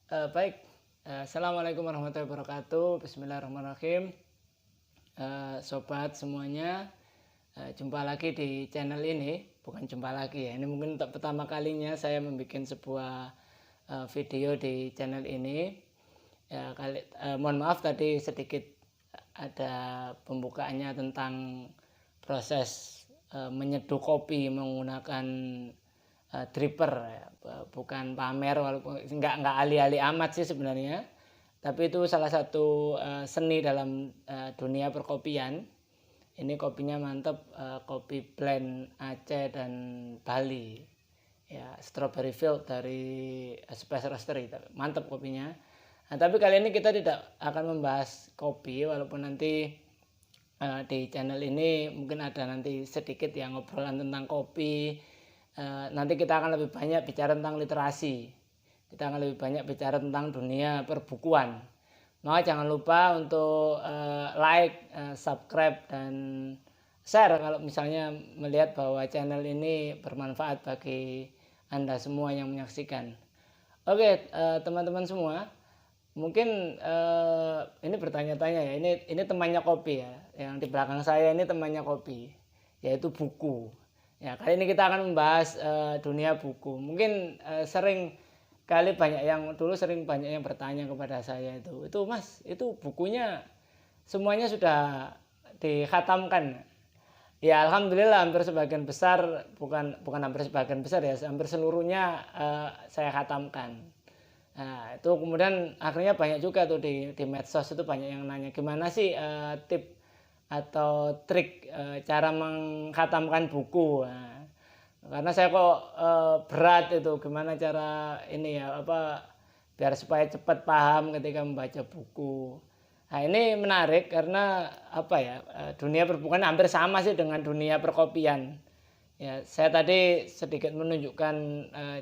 Baik, Assalamualaikum warahmatullahi wabarakatuh. Bismillahirrahmanirrahim. Sobat semuanya, jumpa lagi di channel ini. Bukan jumpa lagi ya, ini mungkin untuk pertama kalinya saya membuat sebuah video di channel ini. Mohon maaf tadi sedikit ada pembukaannya tentang proses menyeduh kopi menggunakan dripper ya. Bukan pamer, walaupun nggak alih-alih amat sih sebenarnya, tapi itu salah satu seni dalam dunia perkopian. Ini kopinya mantep, kopi blend Aceh dan Bali ya, strawberry field dari Space Roastery, mantep kopinya. Nah, tapi kali ini kita tidak akan membahas kopi, walaupun nanti di channel ini mungkin ada nanti sedikit yang ngobrolan tentang kopi. Nanti kita akan lebih banyak bicara tentang literasi, kita akan lebih banyak bicara tentang dunia perbukuan. Maka jangan lupa untuk like, subscribe, dan share kalau misalnya melihat bahwa channel ini bermanfaat bagi Anda semua yang menyaksikan. Oke, teman-teman semua, mungkin ini bertanya-tanya ya, ini temannya kopi ya, yang di belakang saya ini temannya kopi, yaitu buku. Ya, kali ini kita akan membahas dunia buku. Mungkin sering banyak yang bertanya kepada saya itu Mas, itu bukunya semuanya sudah dikhatamkan? Ya, alhamdulillah hampir sebagian besar, bukan hampir sebagian besar ya, hampir seluruhnya saya khatamkan. Nah, itu kemudian akhirnya banyak juga tuh di medsos itu banyak yang nanya gimana sih tip atau trik cara mengkhatamkan buku. Nah, karena saya kok berat itu gimana cara ini ya, biar supaya cepat paham ketika membaca buku. Nah, ini menarik karena dunia perbukuan hampir sama sih dengan dunia perkopian. Ya, saya tadi sedikit menunjukkan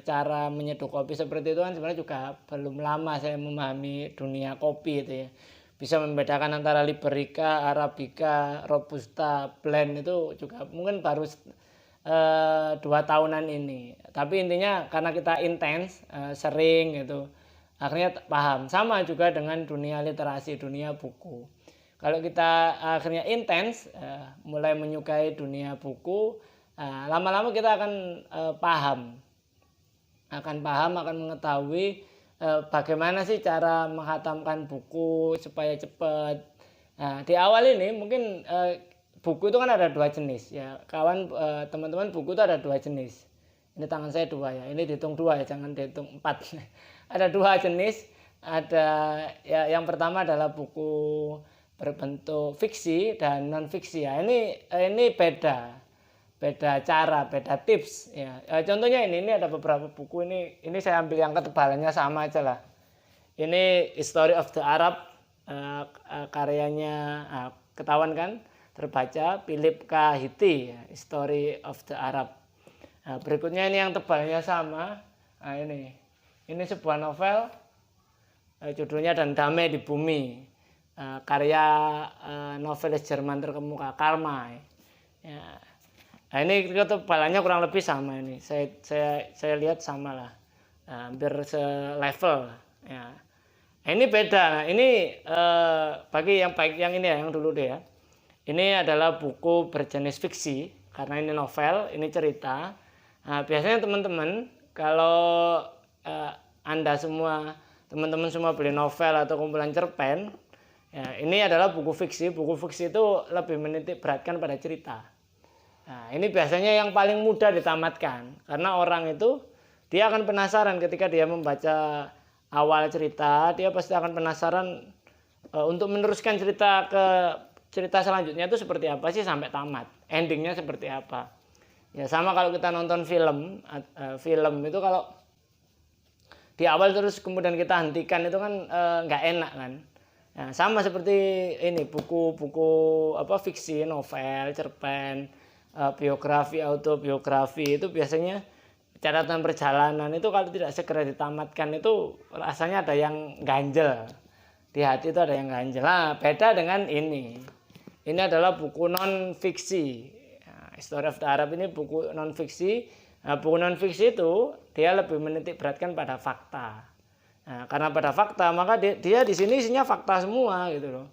cara menyeduh kopi seperti itu kan, sebenarnya juga belum lama saya memahami dunia kopi itu ya. Bisa membedakan antara Liberica, Arabica, Robusta, blend itu juga mungkin baru 2 tahunan ini. Tapi intinya karena kita intens, sering gitu, akhirnya paham. Sama juga dengan dunia literasi, dunia buku. Kalau kita akhirnya intens, mulai menyukai dunia buku, lama-lama kita akan paham, akan mengetahui bagaimana sih cara menghatamkan buku supaya cepat. Nah, di awal ini mungkin buku itu kan ada 2 jenis ya teman-teman. Buku itu ada 2 jenis. Ini tangan saya 2 ya, ini dihitung 2 ya, jangan dihitung 4. Ada 2 jenis. Ada ya, yang pertama adalah buku berbentuk fiksi dan non fiksi ya. Ini beda cara, beda tips ya. Contohnya ini ada beberapa buku, ini saya ambil yang ketebalannya sama aja lah. Ini History of the Arab, karyanya ketahuan kan, terbaca Philip K. Hitti ya, History of the Arab. Nah, berikutnya ini yang tebalnya sama. Nah, ini sebuah novel, judulnya Dan Damai di Bumi, karya novelis Jerman terkemuka Karl May ya. Nah, ini ketebalannya kurang lebih sama ini. Saya lihat sama lah, hampir selevel ya. Nah, ini beda. Nah, ini bagi yang baik yang ini ya, yang dulu deh ya. Ini adalah buku berjenis fiksi karena ini novel, ini cerita. Nah, biasanya teman-teman kalau Anda semua, teman-teman semua beli novel atau kumpulan cerpen, ya, ini adalah buku fiksi. Buku fiksi itu lebih menitik beratkan pada cerita. Nah, ini biasanya yang paling mudah ditamatkan karena orang itu dia akan penasaran ketika dia membaca awal cerita, dia pasti akan penasaran untuk meneruskan cerita ke cerita selanjutnya itu seperti apa sih sampai tamat, endingnya seperti apa. Ya, sama kalau kita nonton film itu kalau di awal terus kemudian kita hentikan itu kan nggak enak kan. Nah, sama seperti ini buku-buku fiksi, novel, cerpen, biografi, autobiografi itu biasanya catatan perjalanan itu kalau tidak segera ditamatkan itu rasanya ada yang ganjel di hati, itu ada yang ganjel. Nah, beda dengan ini adalah buku non fiksi. Nah, History of the Arab ini buku non fiksi. Nah, buku non fiksi itu dia lebih menitik beratkan pada fakta. Nah, karena pada fakta, maka dia di sini isinya fakta semua gitu loh.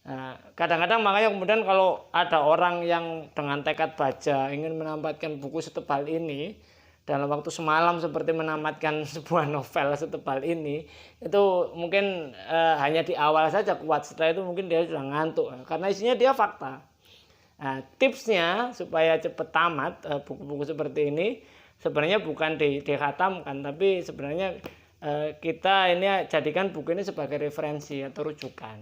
Nah, kadang-kadang makanya kemudian kalau ada orang yang dengan tekad baja ingin menamatkan buku setebal ini dalam waktu semalam seperti menamatkan sebuah novel setebal ini, itu mungkin hanya di awal saja kuat, setelah itu mungkin dia sudah ngantuk karena isinya dia fakta. Nah, tipsnya supaya cepat tamat buku-buku seperti ini sebenarnya bukan dikhatamkan, tapi sebenarnya kita ini jadikan buku ini sebagai referensi atau rujukan.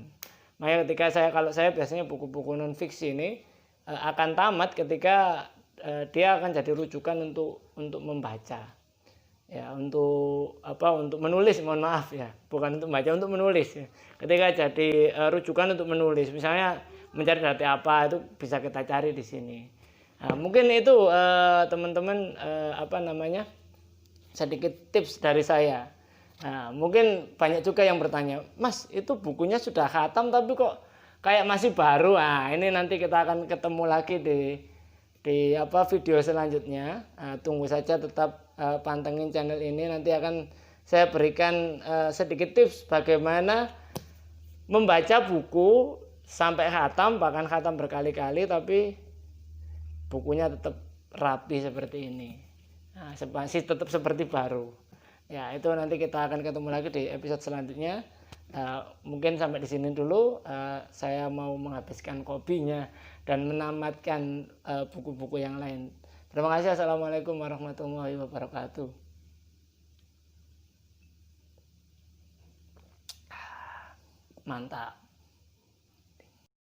Makanya ketika kalau saya biasanya buku-buku non fiksi ini akan tamat ketika dia akan jadi rujukan untuk membaca, ya, untuk menulis, mohon maaf ya, bukan untuk membaca, untuk menulis ya. Ketika jadi rujukan untuk menulis, misalnya mencari data apa, itu bisa kita cari di sini. Nah, mungkin itu teman-teman sedikit tips dari saya. Nah, mungkin banyak juga yang bertanya, Mas, itu bukunya sudah khatam tapi kok kayak masih baru. Nah, ini nanti kita akan ketemu lagi di video selanjutnya. Tunggu saja, tetap pantengin channel ini, nanti akan saya berikan sedikit tips bagaimana membaca buku sampai khatam, bahkan khatam berkali-kali tapi bukunya tetap rapi seperti ini. Nah, masih tetap seperti baru. Ya, itu nanti kita akan ketemu lagi di episode selanjutnya. Mungkin sampai di sini dulu. Saya mau menghabiskan kopinya dan menamatkan buku-buku yang lain. Terima kasih. Assalamualaikum warahmatullahi wabarakatuh. Mantap.